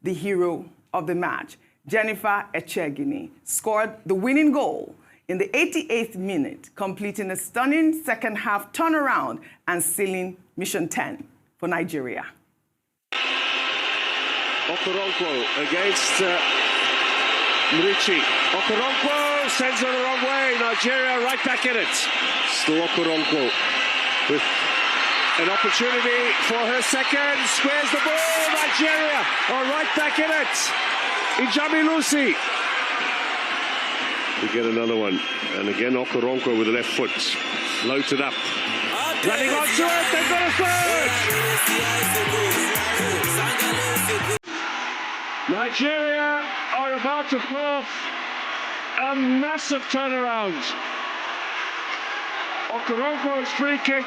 the hero of the match, Jennifer Echegini, scored the winning goal in the 88th minute, completing a stunning second-half turnaround and sealing Mission 10 for Nigeria. Okoronkwo against Mrichi. Okoronkwo sends her the wrong way. Nigeria right back in it. Still Okoronkwo with an opportunity for her second. Squares the ball. Nigeria are right back in it. Ijami Lucy. We get another one. And again, Okoronkwo with the left foot. Floated up. Running onto it. They've got a third. Nigeria are about to pull off a massive turnaround. Okoronkwo's free kick.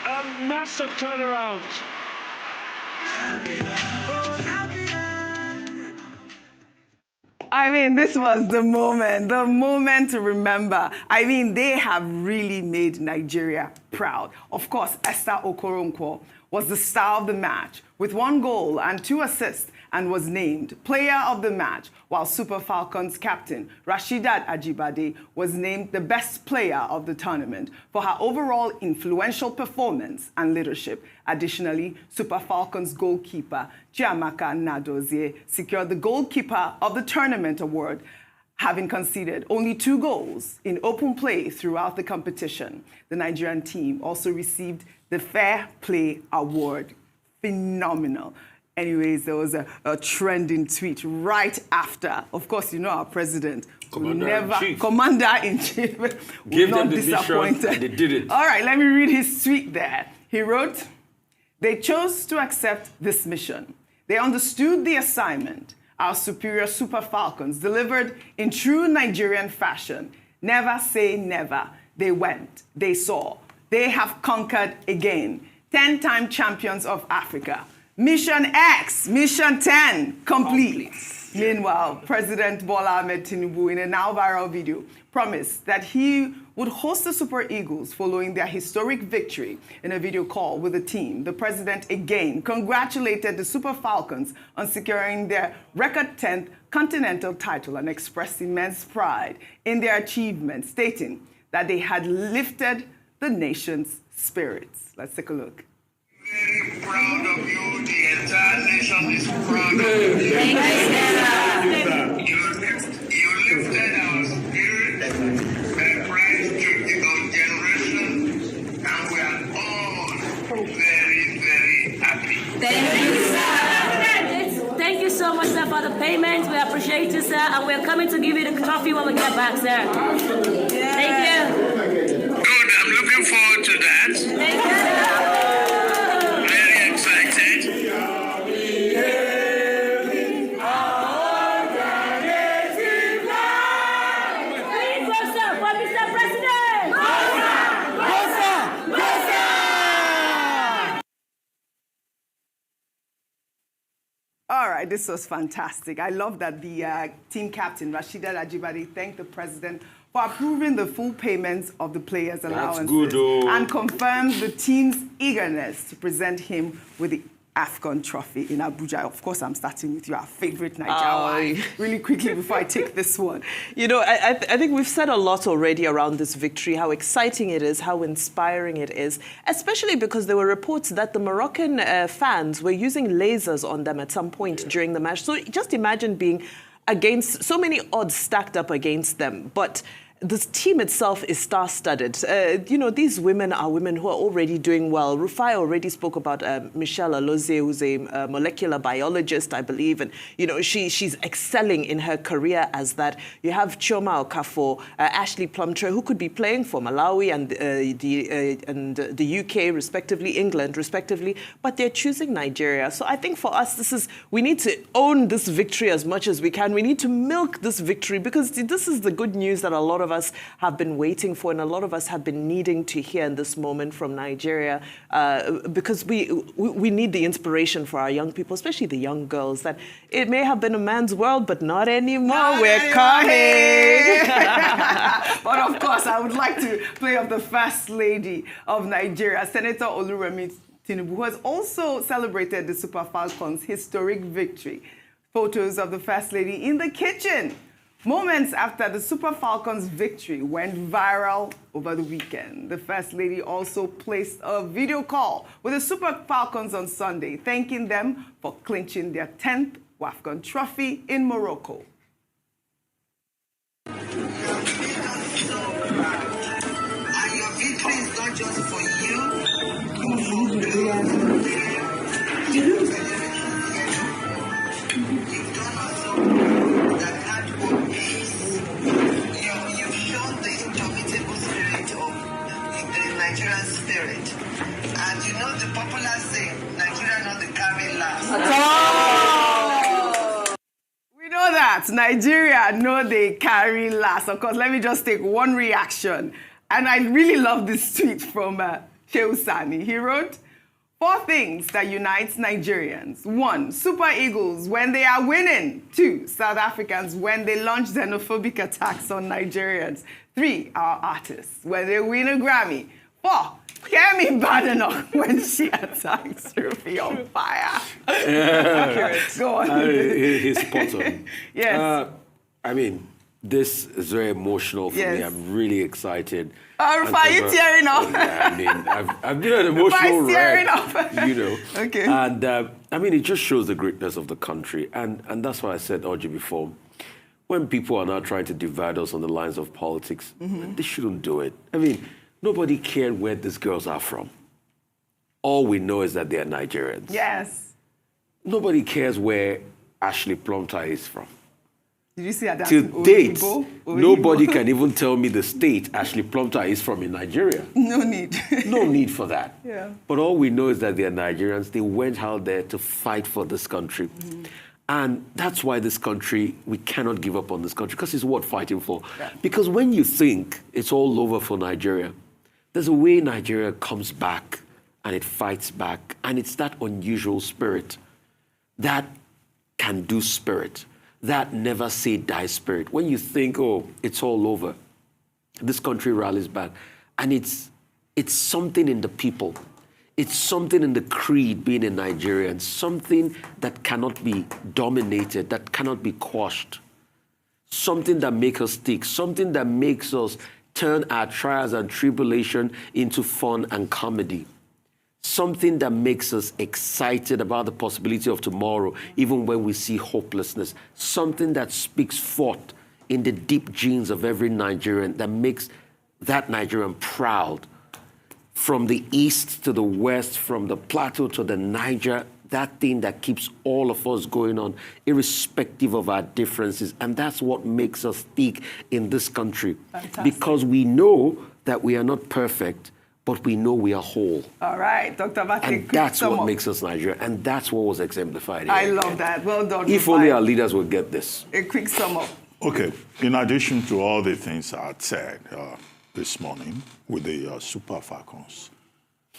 A massive turnaround. I mean, this was the moment to remember. I mean, they have really made Nigeria proud. Of course, Esther Okoronkwo was the star of the match with 1 goal and 2 assists and was named player of the match, while Super Falcons captain Rasheedat Ajibade was named the best player of the tournament for her overall influential performance and leadership. Additionally, Super Falcons goalkeeper Chiamaka Nadozie secured the Goalkeeper of the Tournament award, having conceded only 2 goals in open play throughout the competition. The Nigerian team also received the Fair Play Award. Phenomenal. Anyways, there was a trending tweet right after. Of course, you know our president. Commander-in-Chief. Give not them the disappointed. mission, and they did it. All right, let me read his tweet there. He wrote, "They chose to accept this mission. They understood the assignment. Our superior Super Falcons delivered in true Nigerian fashion. Never say never. They went. They saw. They have conquered again. 10-time champions of Africa. Mission X, Mission 10, complete." Meanwhile, President Bola Ahmed Tinubu, in a now viral video, promised that he would host the Super Eagles following their historic victory. In a video call with the team, the president again congratulated the Super Falcons on securing their record 10th continental title and expressed immense pride in their achievement, stating that they had lifted the nation's spirits. Let's take a look. Very proud of you. The entire nation is proud of you. You lifted our spirit. Christ took the old generation, and we are all very, very happy. Thank you, sir. Thank you so much, sir, for the payment. We appreciate you, sir, and we're coming to give you the trophy when we get back, sir. Thank you. Good. I'm looking forward to that. Thank you. All right, this was fantastic. I love that the team captain, Rasheedat Ajibade, thanked the president for approving the full payments of the players' allowances. That's good, and confirmed the team's eagerness to present him with the AFCON trophy in Abuja. Of course, I'm starting with your favorite Nigeria. Really quickly before I take this one. You know, I think we've said a lot already around this victory, how exciting it is, how inspiring it is, especially because there were reports that the Moroccan fans were using lasers on them at some point during the match. So just imagine being against so many odds stacked up against them. But this team itself is star-studded. You know, these women are women who are already doing well. Rufai already spoke about Michelle Alozie, who's a molecular biologist, I believe, and you know she's excelling in her career as that. You have Chioma Okafor, Ashley Plumtree, who could be playing for Malawi and the UK, respectively, England, respectively, but they're choosing Nigeria. So I think for us, we need to own this victory as much as we can. We need to milk this victory because this is the good news that a lot of us have been waiting for and a lot of us have been needing to hear in this moment from Nigeria because we need the inspiration for our young people, especially the young girls, that it may have been a man's world, but not anymore. We're coming. But of course, I would like to play off the First Lady of Nigeria, Senator Oluremi Tinubu, who has also celebrated the Super Falcons' historic victory. Photos of the First Lady in the kitchen. Moments after the Super Falcons' victory went viral over the weekend. The First Lady also placed a video call with the Super Falcons on Sunday, thanking them for clinching their 10th WAFCON trophy in Morocco. And your victory is not just for you. You've done also that hard work pays. You've shown the indomitable spirit of the Nigerian spirit. And you know the popular saying, Nigeria not the carry last. We know that. Nigeria know they carry last. Of course, let me just take one reaction. And I really love this tweet from Shehu Sani. He wrote, 4 things that unites Nigerians. 1, Super Eagles when they are winning. 2, South Africans when they launch xenophobic attacks on Nigerians. 3, our artists when they win a Grammy. 4, Kemi Badenoch when she attacks Rufai on fire. Go on. He's spot on. Yes. I mean, this is very emotional for me. I'm really excited. Rufai, you tearing up? I mean, I've been an emotional wreck, you know. Okay. And I mean, it just shows the greatness of the country. And that's why I said, Audrey, before, when people are now trying to divide us on the lines of politics, they shouldn't do it. I mean, nobody cared where these girls are from. All we know is that they are Nigerians. Yes. Nobody cares where Ashley Plumtree is from. Did you see that? To date, nobody can even tell me the state Ashley Plumtree is from in Nigeria. No need. No need for that. Yeah. But all we know is that they are Nigerians. They went out there to fight for this country. And that's why this country, we cannot give up on this country, because it's worth fighting for. Yeah. Because when you think it's all over for Nigeria, there's a way Nigeria comes back and it fights back. And it's that unusual spirit, that can do spirit, that never say die spirit. When you think, oh, it's all over, this country rallies back. And it's something in the people. It's something in the creed being a Nigerian, something that cannot be dominated, that cannot be quashed, something that makes us stick, something that makes us turn our trials and tribulation into fun and comedy, something that makes us excited about the possibility of tomorrow, even when we see hopelessness, something that speaks forth in the deep genes of every Nigerian, that makes that Nigerian proud. From the east to the west, from the plateau to the Niger, that thing that keeps all of us going on, irrespective of our differences. And that's what makes us stick in this country. Fantastic. Because we know that we are not perfect, but we know we are whole. All right, Dr. Abati. And that's what makes us Nigeria. And that's what was exemplified here. I love that. Well done. If only our leaders would get this. A quick sum up. Okay. In addition to all the things I had said this morning with the Super Falcons,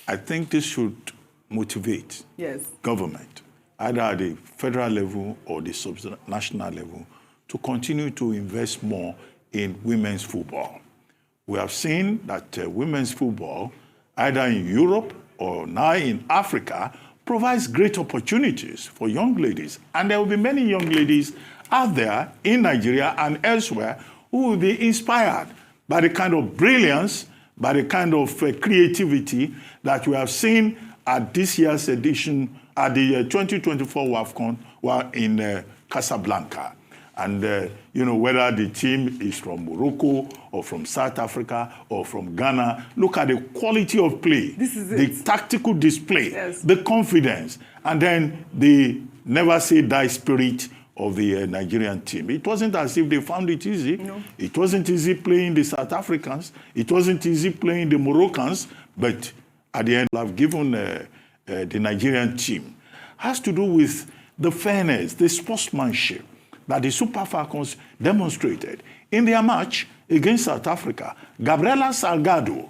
I think this should motivate government, either at the federal level or the subnational level, to continue to invest more in women's football. We have seen that women's football, either in Europe or now in Africa, provides great opportunities for young ladies. And there will be many young ladies out there in Nigeria and elsewhere who will be inspired by the kind of brilliance, by the kind of creativity that we have seen at this year's edition, at the 2024 WAFCON in Casablanca. And, whether the team is from Morocco or from South Africa or from Ghana, look at the quality of play, the tactical display, the confidence, and then the never say die spirit of the Nigerian team. It wasn't as if they found it easy. No. It wasn't easy playing the South Africans. It wasn't easy playing the Moroccans. But at the end, I've given the Nigerian team has to do with the fairness, the sportsmanship that the Super Falcons demonstrated in their match against South Africa. Gabriela Salgado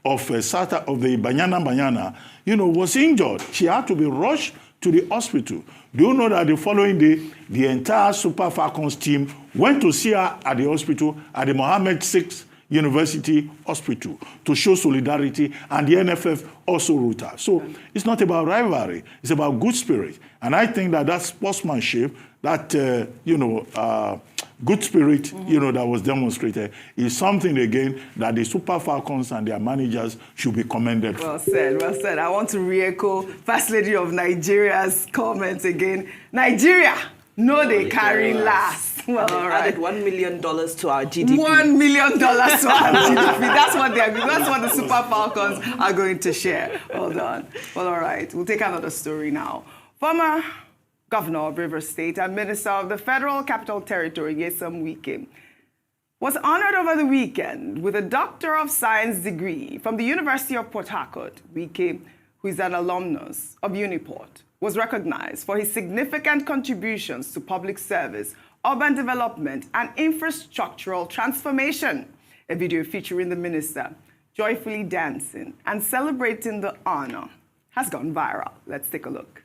of the Banyana, was injured. She had to be rushed to the hospital. Do you know that the following day, the entire Super Falcons team went to see her at the hospital, at the Mohammed VI University Hospital, to show solidarity, and the NFF also wrote her. So it's not about rivalry, it's about good spirit. And I think that sportsmanship, that, good spirit, that was demonstrated is something, again, that the Super Falcons and their managers should be commended for. Well said, well said. I want to re-echo First Lady of Nigeria's comments again. Nigeria, they carry last. Well, all right. Added $1 million to our GDP. $1 million to our GDP. That's what the Super Falcons are going to share. Hold on. Well, all right. We'll take another story now. Former Governor of Rivers State and Minister of the Federal Capital Territory, Nyesom Wike, was honored over the weekend with a Doctor of Science degree from the University of Port Harcourt. Wike, who is an alumnus of Uniport, was recognized for his significant contributions to public service, urban development, and infrastructural transformation. A video featuring the minister joyfully dancing and celebrating the honor has gone viral. Let's take a look.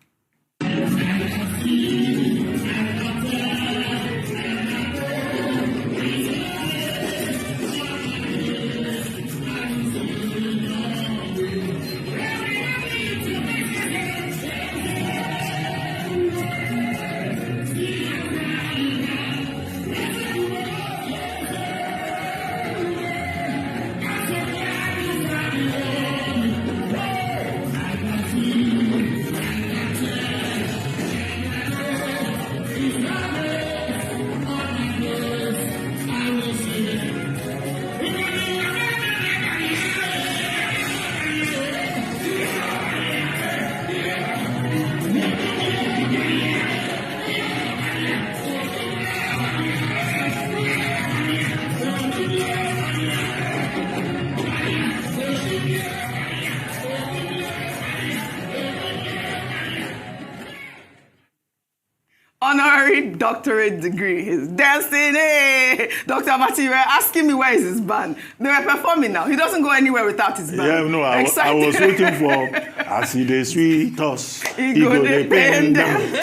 Honorary doctorate degree. He's dancing. Hey, Dr. Abati, you were asking me where is his band. They were performing now. He doesn't go anywhere without his band. Yeah, no, I was waiting for, I see the sweet us. He go the pain them.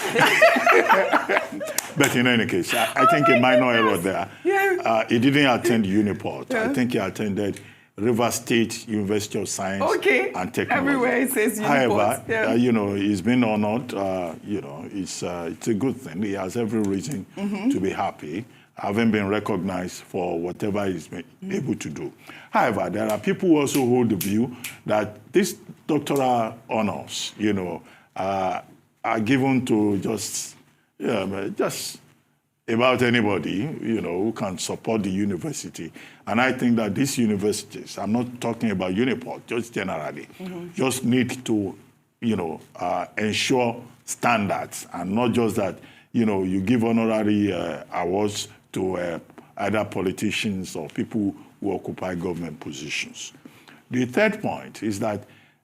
But in any case, I think a minor error there. Yeah. He didn't attend Uniport. Yeah. I think he attended River State University of Science and Technology. Everywhere it says Uniport. However, he's been honored. It's a good thing. He has every reason to be happy, having been recognized for whatever he's been able to do. However, there are people who also hold the view that these doctoral honors, are given to just about anybody, who can support the university. And I think that these universities, I'm not talking about Uniport, just generally, just need to, ensure standards, and not just that, you give honorary awards to either politicians or people who occupy government positions. The third point is that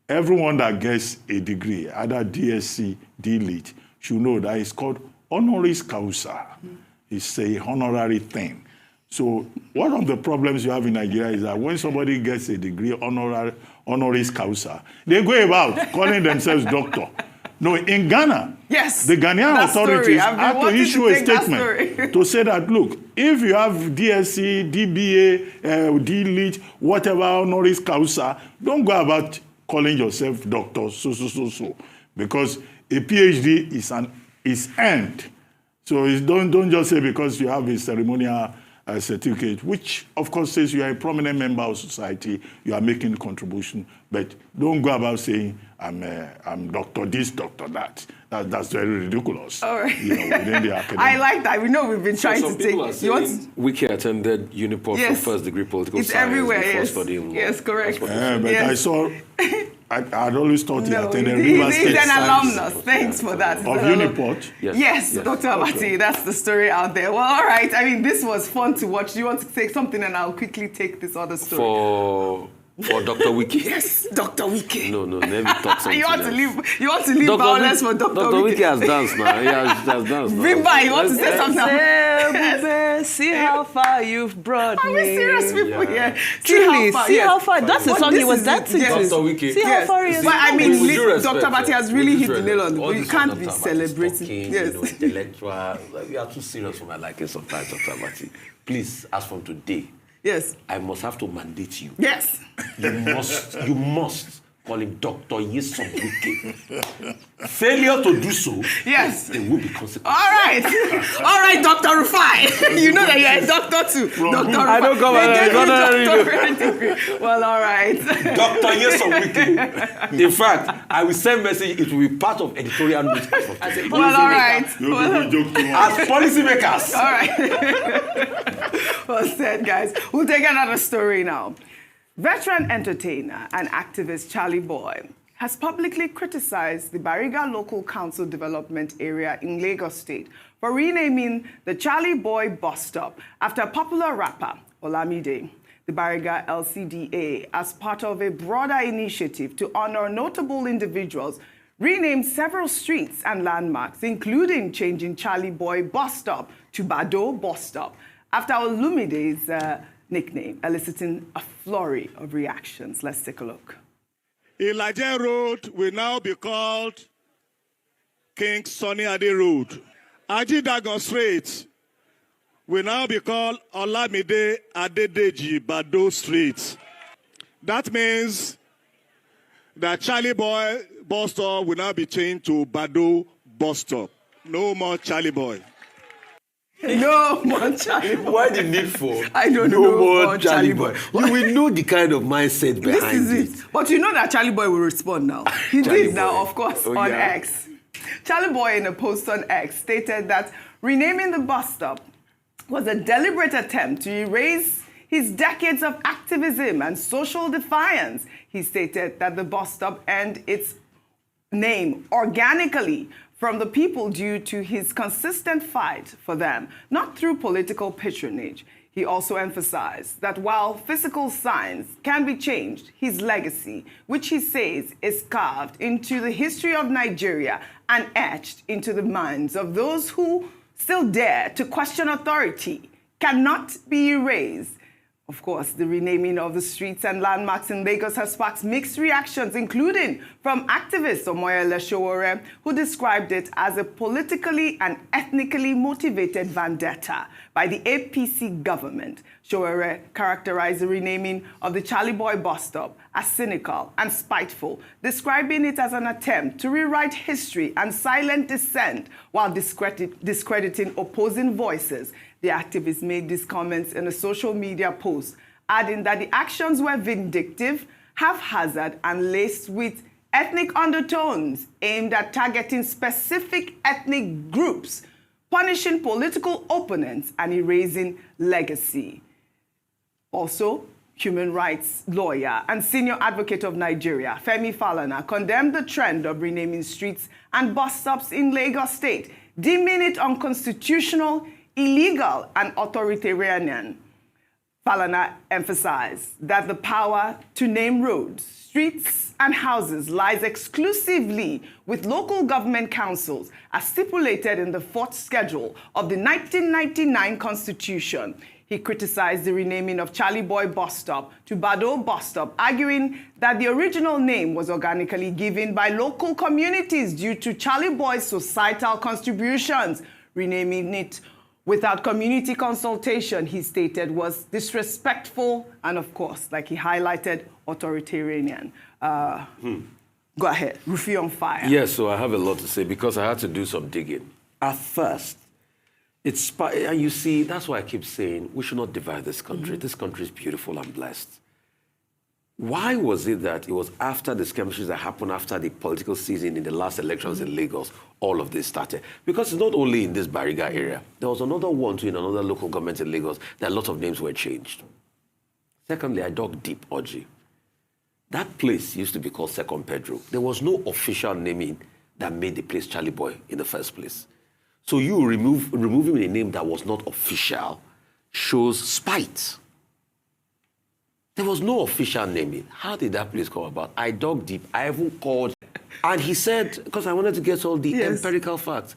everyone that gets a degree, either DSc, D.Lit, should know that it's called honoris causa. It's a honorary thing. So one of the problems you have in Nigeria is that when somebody gets a degree, honoris causa, they go about calling themselves doctor. No, in Ghana, the Ghanaian authorities have to issue a statement to say that, look, if you have DSc, DBA, D.Lit, whatever honoris causa, don't go about calling yourself doctor, so. Because a PhD is earned. So don't just say because you have a ceremonial certificate, which of course says you are a prominent member of society, you are making a contribution, but don't go about saying I'm doctor this, doctor that. That's very ridiculous. All right. You know, within the academy. I like that. We know we've been trying some to people take. are saying Wiki attended Uniport for first-degree political it's science everywhere. before Yes, studying law. yes, correct. But I saw. I'd always thought he attended he's River State an Science. alumnus. Thanks for that. Of Uniport? Yes, Dr. Abati, that's the story out there. Well, all right. I mean, this was fun to watch. Do you want to say something, and I'll quickly take this other story? For Dr. Wiki? Yes, Dr. Wiki. No, let me talk something You want else. to leave violence for Dr. Wiki. Dr. Wiki has danced now. He has danced now. Rimba, you want to say something? Yes. See how far you've brought me. Are we serious people here? Truly, see how far. That's the But song he this was is dancing it. to. Yes. Dr. Wiki. See how far he is. But I mean, With due respect, Dr. Abati has really hit the with nail on due the respect, You all can't this be Dr. Abati is celebrating. talking, Yes. You know, intellectual. We are too serious for my liking sometimes, Dr. Abati. Please, as from today, Yes. I must have to mandate you. Yes. You must call him Dr. Yesom Wike. Failure to do so, Yes. there will be consequences. All right, Dr. Rufai. You know that you're a doctor too. Dr. Rufai. I don't come degree. Well, all right. Dr. Yesom Wike. In fact, I will send message. It will be part of editorial notes. Well, all right. As policymakers. All right. Well said, guys. We'll take another story now. Veteran entertainer and activist Charlie Boy has publicly criticized the Bariga Local Council Development Area in Lagos State for renaming the Charlie Boy bus stop after popular rapper Olamide. The Bariga LCDA, as part of a broader initiative to honor notable individuals, renamed several streets and landmarks, including changing Charlie Boy bus stop to Bado bus stop after Olumide's nickname, eliciting a flurry of reactions. Let's take a look. Ilaje Road will now be called King Sunny Ade Road. Ajidagon Street will now be called Olamide Adedeji Bado Street. That means that Charlie Boy bus stop will now be changed to Bado bus stop. No more Charlie Boy. No more Charlie Boy. Why the need for I don't know. No more Charlie Boy? You will know the kind of mindset behind This is it. But you know that Charlie Boy will respond now. He Charlie did now, Boy. of course, Oh, on yeah. X. Charlie Boy, in a post on X, stated that renaming the bus stop was a deliberate attempt to erase his decades of activism and social defiance. He stated that the bus stop earned its name organically from the people due to his consistent fight for them, not through political patronage. He also emphasized that while physical signs can be changed, his legacy, which he says is carved into the history of Nigeria and etched into the minds of those who still dare to question authority, cannot be erased. Of course, the renaming of the streets and landmarks in Lagos has sparked mixed reactions, including from activist Omoyele Sowore, who described it as a politically and ethnically motivated vendetta by the APC government. Sowore characterized the renaming of the Charlie Boy bus stop as cynical and spiteful, describing it as an attempt to rewrite history and silent dissent while discrediting opposing voices. The activist made these comments in a social media post, adding that the actions were vindictive, haphazard, and laced with ethnic undertones aimed at targeting specific ethnic groups, punishing political opponents, and erasing legacy. Also, human rights lawyer and senior advocate of Nigeria, Femi Falana, condemned the trend of renaming streets and bus stops in Lagos State, deeming it unconstitutional, illegal, and authoritarian. Falana emphasized that the power to name roads, streets, and houses lies exclusively with local government councils, as stipulated in the fourth schedule of the 1999 Constitution. He criticized the renaming of Charlie Boy bus stop to Bado bus stop, arguing that the original name was organically given by local communities due to Charlie Boy's societal contributions. Renaming it without community consultation, he stated, was disrespectful and, of course, like he highlighted, authoritarian. Go ahead, Rufai on fire. Yes, so I have a lot to say because I had to do some digging. At first, and you see, that's why I keep saying we should not divide this country. This country is beautiful and blessed. Why was it that it was after the skirmishes that happened after the political season in the last elections in Lagos, all of this started? Because it's not only in this Bariga area. There was another one too in another local government in Lagos that a lot of names were changed. Secondly, I dug deep, Oji. That place used to be called Second Pedro. There was no official naming that made the place Charlie Boy in the first place. So you removing a name that was not official shows spite. There was no official naming. How did that place come about? I dug deep. I even called. And he said, because I wanted to get all the empirical facts,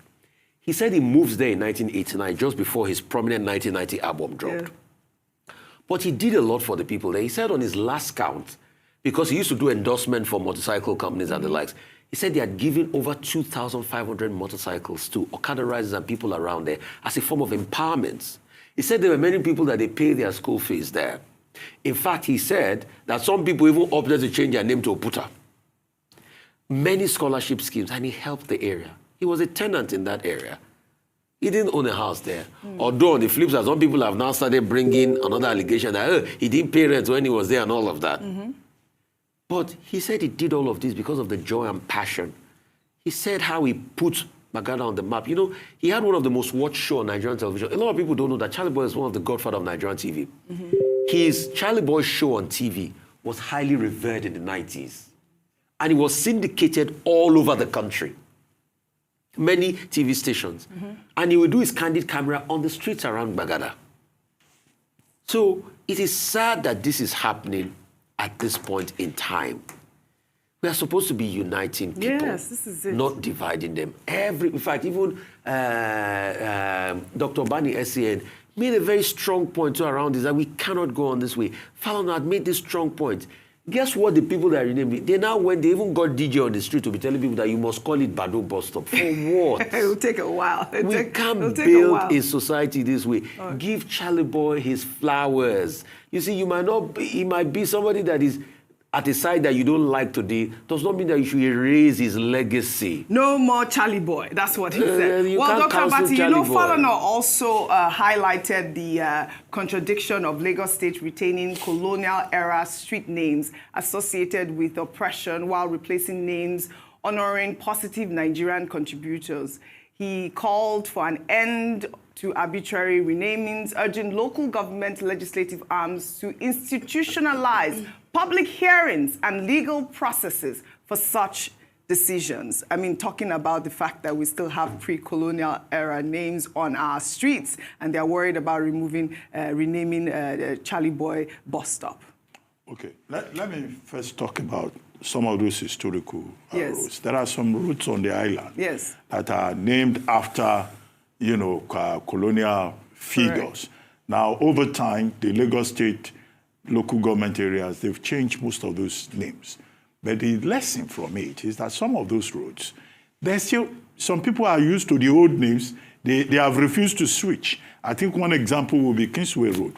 he said he moves there in 1989, just before his prominent 1990 album dropped. Yeah. But he did a lot for the people there. He said on his last count, because he used to do endorsement for motorcycle companies and the likes, he said they had given over 2,500 motorcycles to Okada riders and people around there as a form of empowerment. He said there were many people that they pay their school fees there. In fact, he said that some people even opted to change their name to Oputa. Many scholarship schemes, and he helped the area. He was a tenant in that area. He didn't own a house there. Although on the flip side, some people have now started bringing another allegation that he didn't pay rent when he was there and all of that. But he said he did all of this because of the joy and passion. He said how he put Bagada on the map. You know, he had one of the most watched shows on Nigerian television. A lot of people don't know that Charlie Boy is one of the godfather of Nigerian TV. His Charlie Boy show on TV was highly revered in the 90s. And it was syndicated all over the country. Many TV stations. And he would do his candid camera on the streets around Bagada. So it is sad that this is happening at this point in time. We are supposed to be uniting people. Yes, this is it. Not dividing them. In fact, even Dr. Bani SCN made a very strong point around this, that we cannot go on this way. Falana had made this strong point. Guess what the people that renamed it, they even got DJ on the street to be telling people that you must call it Bado bus stop. For what? It will take a while. We can't build a society this way. Give Charlie Boy his flowers. You see, he might be somebody that is at a side that you don't like today, does not mean that you should erase his legacy. No more Charlie Boy. That's what he said. Well, Dr. Abati, Falana also highlighted the contradiction of Lagos State retaining colonial-era street names associated with oppression while replacing names honoring positive Nigerian contributors. He called for an end to arbitrary renamings, urging local government legislative arms to institutionalize public hearings and legal processes for such decisions. I mean, talking about the fact that we still have pre-colonial era names on our streets, and they're worried about renaming Charlie Boy bus stop. Okay, let me first talk about some of those historical routes. There are some routes on the island that are named after, colonial figures. Correct. Now, over time, the Lagos State local government areas, they've changed most of those names. But the lesson from it is that some of those roads, there's still, some people are used to the old names. They have refused to switch. I think one example will be Kingsway Road.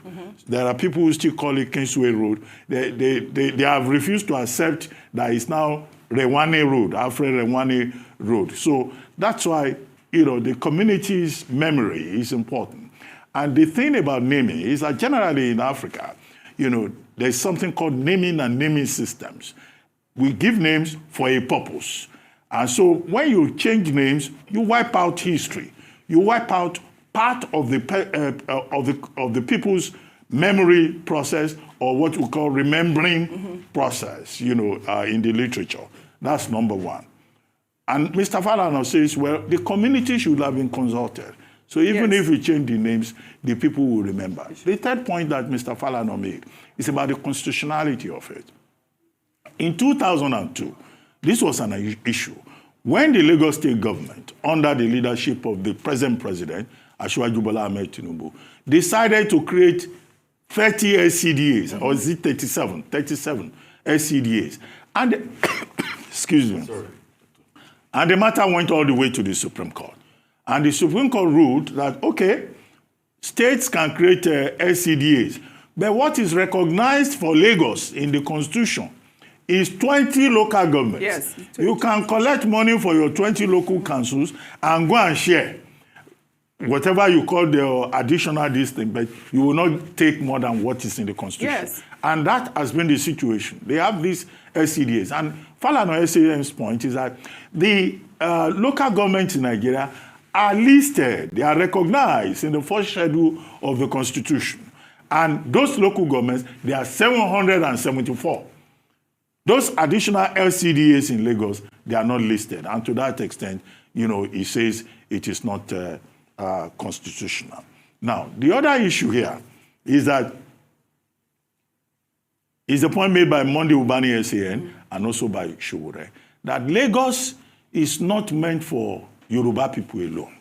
There are people who still call it Kingsway Road. They have refused to accept that it's now Rewane Road, Alfred Rewane Road. So that's why, the community's memory is important. And the thing about naming is that generally in Africa, there's something called naming and naming systems. We give names for a purpose. And so when you change names, you wipe out history. You wipe out part of the people's memory process, or what we call remembering process, in the literature. That's number one. And Mr. Falana says, well, the community should have been consulted. So even if we change the names, the people will remember. The third point that Mr. Falana made is about the constitutionality of it. In 2002, this was an issue. When the Lagos State government, under the leadership of the present president, Asiwaju Bola Ahmed Tinubu, decided to create 30 SCDAs, or is it 37? 37 SCDAs. And, excuse me. Sorry. And the matter went all the way to the Supreme Court. And the Supreme Court ruled that, okay, states can create SCDAs. But what is recognized for Lagos in the Constitution is 20 local governments. Yes. You can collect money for your 20 local councils and go and share whatever you call the additional this thing, but you will not take more than what is in the Constitution. Yes. And that has been the situation. They have these SCDAs. And Falana SAM's point is that the local governments in Nigeria are listed. They are recognized in the first schedule of the Constitution. And those local governments, they are 774. Those additional LCDAs in Lagos, they are not listed. And to that extent, he says it is not constitutional. Now, the other issue here is that is the point made by Monday Ubani SAN and also by Showore, that Lagos is not meant for Yoruba people alone.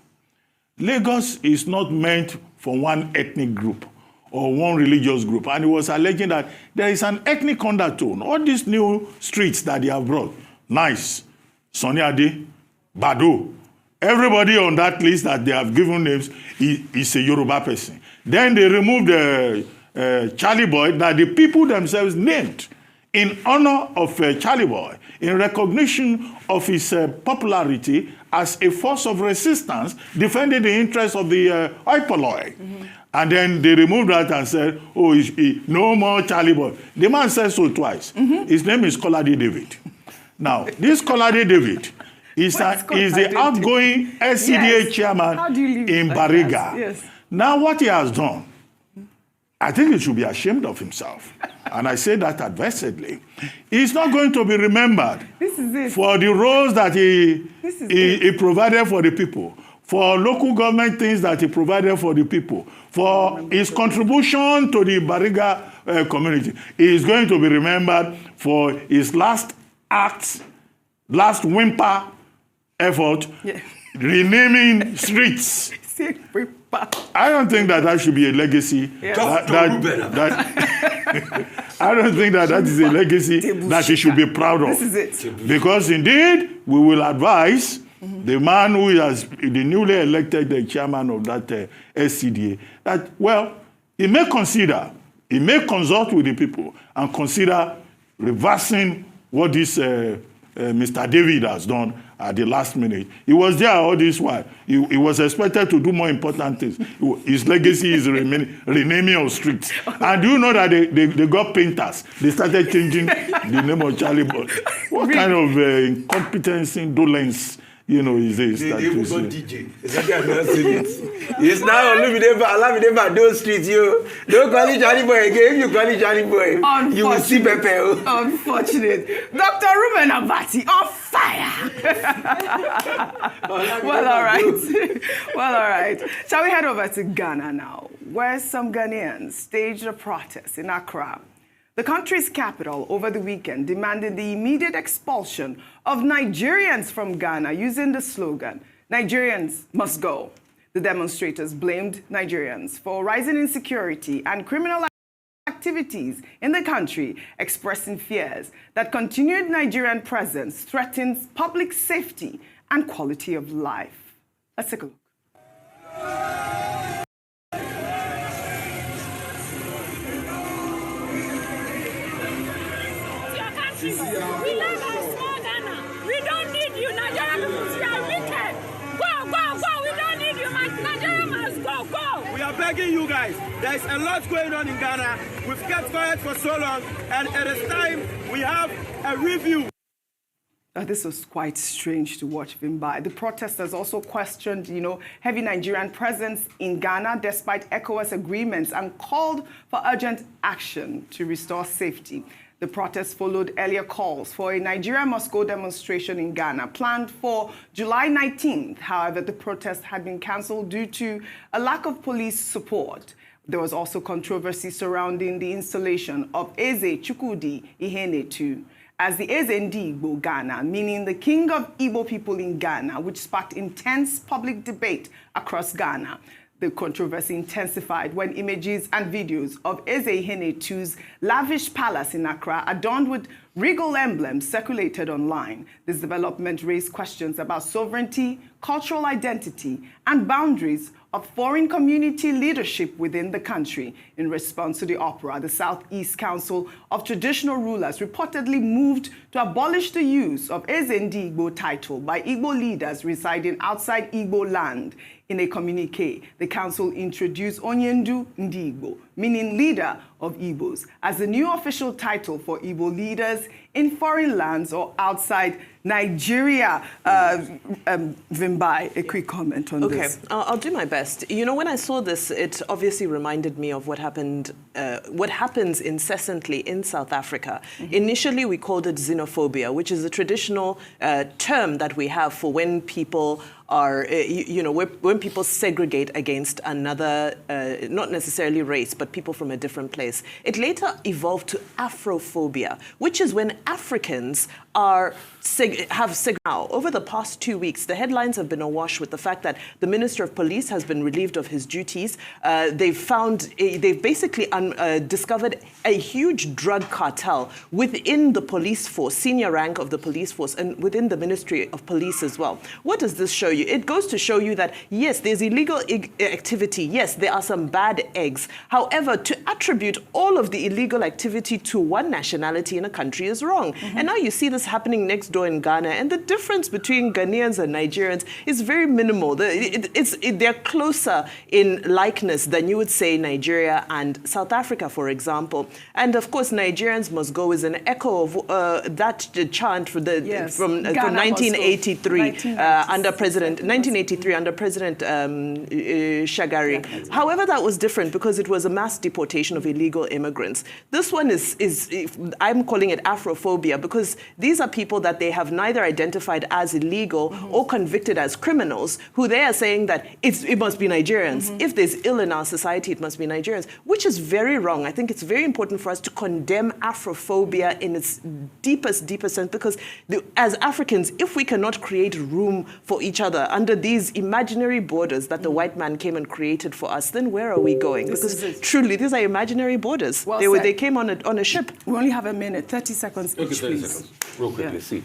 Lagos is not meant for one ethnic group or one religious group. And he was alleging that there is an ethnic undertone. All these new streets that they have brought, nice, Sonny Ade, Bado, everybody on that list that they have given names is a Yoruba person. Then they removed Charlie Boy that the people themselves named in honor of Charlie Boy, in recognition of his popularity as a force of resistance defending the interests of the hoi polloi. And then they removed that and said, oh, no more Charlie Boy. The man said so twice. His name is Kolade David. Now, this Kolade David is the outgoing SCDA chairman in Bariga. Yes. Now, what he has done, I think he should be ashamed of himself. And I say that advisedly. He's not going to be remembered for the roles that he provided for the people, for local government things that he provided for the people, for his contribution to the Bariga community. He is going to be remembered for his last act, last whimper effort, renaming streets. I don't think that should be a legacy. I don't think that is a legacy that he should be proud of. This is it. Because indeed, we will advise the man who is the newly elected chairman of that SCDA that, well, he may consult with the people and consider reversing what this Mr. David has done at the last minute. He was there all this while. He was expected to do more important things. His legacy is renaming of streets. And do you know that they got painters? They started changing the name of Charlie Boy. What kind of incompetence, indolence, is this? They even got DJ. Exactly, I'm not saying it. It's now Olumide those streets, you. Don't call it Charlie Boy again. If you call it Charlie Boy, you will see Pepe. Unfortunate. Dr. Rufai Abati on fire. Well, all right. Well, all right. Shall we head over to Ghana now, where some Ghanaians staged a protest in Accra, the country's capital, over the weekend, demanding the immediate expulsion of Nigerians from Ghana using the slogan, "Nigerians must go." The demonstrators blamed Nigerians for rising insecurity and criminal activities in the country, expressing fears that continued Nigerian presence threatens public safety and quality of life. Let's take a look. We like our small Ghana. We don't need you, Nigerian people. You are wicked. Go, go, go. We don't need you. Nigeria must go, go. We are begging you guys. There is a lot going on in Ghana. We've kept quiet for so long, and it is time we have a review. This was quite strange to watch him by. The protesters also questioned, heavy Nigerian presence in Ghana despite ECOWAS agreements and called for urgent action to restore safety. The protest followed earlier calls for a Nigeria Must Go demonstration in Ghana planned for July 19th. However, the protest had been cancelled due to a lack of police support. There was also controversy surrounding the installation of Eze Chukwudi Ihenetu as the Eze Ndigbo Ghana, meaning the king of Igbo people in Ghana, which sparked intense public debate across Ghana. The controversy intensified when images and videos of Eze Ihenetu's lavish palace in Accra, adorned with regal emblems, circulated online. This development raised questions about sovereignty, cultural identity, and boundaries of foreign community leadership within the country. In response to the opera, the Southeast Council of Traditional Rulers reportedly moved to abolish the use of Eze Ndigbo title by Igbo leaders residing outside Igbo land. In a communique, the council introduced Onyendu Ndigbo meaning leader of Igbos, as the new official title for Igbo leaders in foreign lands or outside Nigeria. Vimbai, a quick comment on this. Okay, I'll do my best. You know, when I saw this, it obviously reminded me of what happened, what happens incessantly in South Africa. Initially, we called it xenophobia, which is a traditional term that we have for when people are, when people segregate against another, not necessarily race, but people from a different place. It later evolved to Afrophobia, which is when Africans are now. Over the past 2 weeks, the headlines have been awash with the fact that the Minister of Police has been relieved of his duties. They've basically discovered a huge drug cartel within the police force, senior rank of the police force, and within the Ministry of Police as well. What does this show you? It goes to show you that, yes, there's illegal activity. Yes, there are some bad eggs. However, to attribute all of the illegal activity to one nationality in a country is wrong. And now you see this happening next door in Ghana, and the difference between Ghanaians and Nigerians is very minimal. They're closer in likeness than you would say Nigeria and South Africa, for example. And of course, Nigerians must go is an echo of that chant from 1983 under President 1983 under President Shagari. However, that was different because it was a mass deportation of illegal immigrants. This one is I'm calling it Afrophobia because these are people that they have neither identified as illegal or convicted as criminals, who they are saying that it must be Nigerians. If there's ill in our society, it must be Nigerians, which is very wrong. I think it's very important for us to condemn Afrophobia in its deepest sense, because as Africans, if we cannot create room for each other under these imaginary borders that the white man came and created for us, then where are we going? Because truly, these are imaginary borders. Well they came on a ship. We only have a minute, 30 seconds each, 30 seconds. Real quickly, see.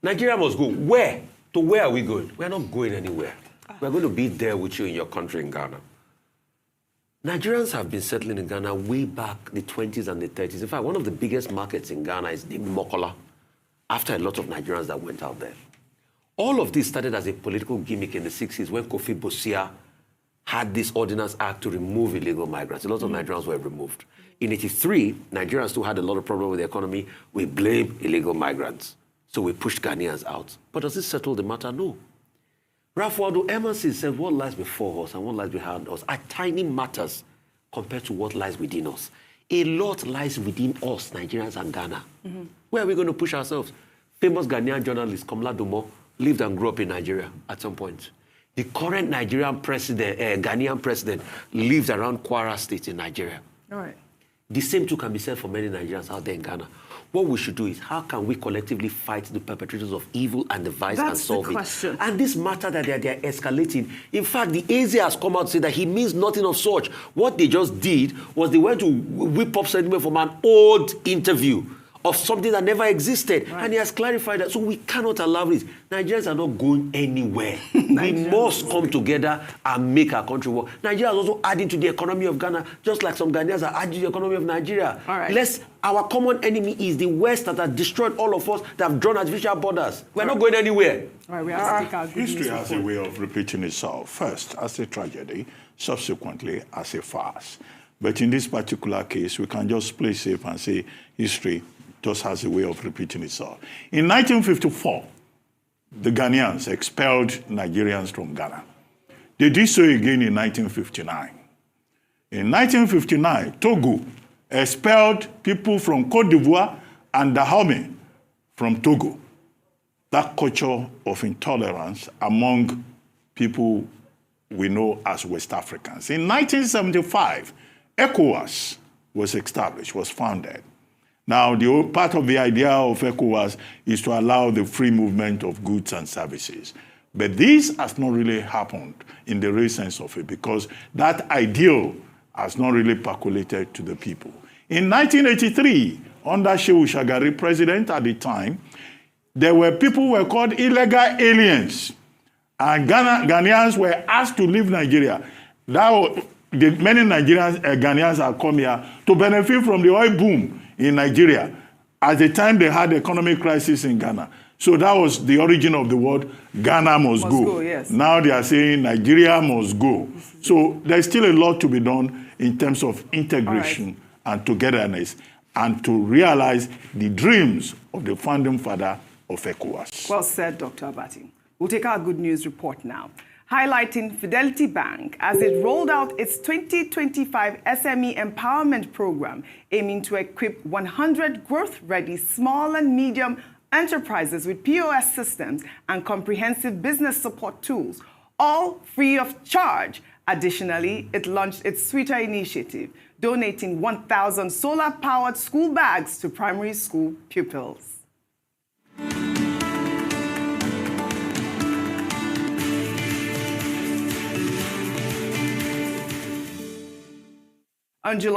Nigeria must go. Where? To where are we going? We're not going anywhere. We're going to be there with you in your country in Ghana. Nigerians have been settling in Ghana way back the 20s and the 30s. In fact, one of the biggest markets in Ghana is named Mokola, after a lot of Nigerians that went out there. All of this started as a political gimmick in the 60s when Kofi Bosia had this Ordinance Act to remove illegal migrants. A lot of Nigerians were removed. In 83, Nigerians still had a lot of problems with the economy. We blame illegal migrants. So we pushed Ghanaians out. But does this settle the matter? No. Ralph Waldo Emerson said what lies before us and what lies behind us are tiny matters compared to what lies within us. A lot lies within us, Nigerians and Ghana. Where are we going to push ourselves? Famous Ghanaian journalist Komla Dumo lived and grew up in Nigeria at some point. The current Nigerian president, Ghanaian president, lives around Kwara State in Nigeria. All right. The same too can be said for many Nigerians out there in Ghana. What we should do is, how can we collectively fight the perpetrators of evil and the vice and solve it? That's the question. And this matter that they're escalating, in fact, the AZ has come out to say that he means nothing of such. What they just did was they went to whip up sentiment from an old interview of something that never existed. Right. And he has clarified that. So we cannot allow this. Nigerians are not going anywhere. We must come together and make our country work. Nigeria is also adding to the economy of Ghana, just like some Ghanaians are adding to the economy of Nigeria. All right. Our common enemy is the West that has destroyed all of us, that have drawn artificial borders. We're not going anywhere. All right, we have to take our history has a way of repeating itself. First, as a tragedy, subsequently as a farce. But in this particular case, we can just play safe and say history just has a way of repeating itself. In 1954, the Ghanaians expelled Nigerians from Ghana. They did so again in 1959. In 1959, Togo expelled people from Côte d'Ivoire and Dahomey from Togo. That culture of intolerance among people we know as West Africans. In 1975, ECOWAS was established, was founded. Now, the part of the idea of ECOWAS is to allow the free movement of goods and services. But this has not really happened in the real sense of it, because that ideal has not really percolated to the people. In 1983, under Shehu Shagari, president at the time, there were people who were called illegal aliens. And Ghanaians were asked to leave Nigeria. Many Nigerians, Ghanaians have come here to benefit from the oil boom in Nigeria at the time they had the economic crisis in Ghana. So that was the origin of the word Ghana must go. Yes. Now they are saying Nigeria must go. So there's still a lot to be done in terms of integration and togetherness, and to realize the dreams of the founding father of ECOWAS. Well said, Dr. Abati. We'll take our good news report now, highlighting Fidelity Bank as it rolled out its 2025 SME Empowerment Program, aiming to equip 100 growth-ready small and medium enterprises with POS systems and comprehensive business support tools, all free of charge. Additionally, it launched its Sweeter initiative, donating 1,000 solar-powered school bags to primary school pupils. On July